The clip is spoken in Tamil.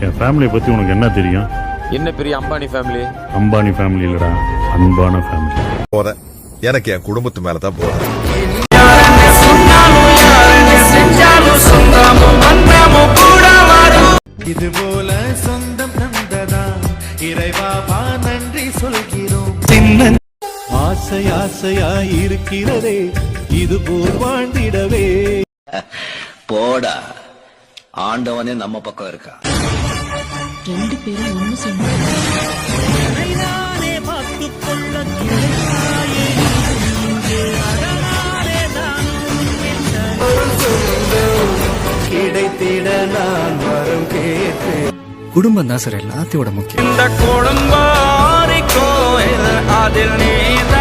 என் ஃபேமிலியை பத்தி உனக்கு என்ன தெரியும்? என்ன பெரிய அம்பானி ஃபேமிலி? அம்பானி ஃபேமிலி இல்லடா, அன்பான ஃபேமிலி. போறேன், எனக்கு என் குடும்பத்து மேலதான் போறேன். இது போல சொந்தம் தந்ததா இறைவா நன்றி சொல்கிறோம். சின்ன ஆசை ஆசையாய் இருக்கிறதே இது போல் வாழ்ந்திடவே. போடா, ஆண்டவனே நம்ம பக்கம் இருக்கா. ரெண்டு பேரும் ஒண்ணு சொன்னாங்க. கிடைத்திட நான் வரும் கேட்டு. குடும்பம் தான் சார் எல்லாத்தையோட முக்கியம். இந்த குடும்பம் அதில் நீதான்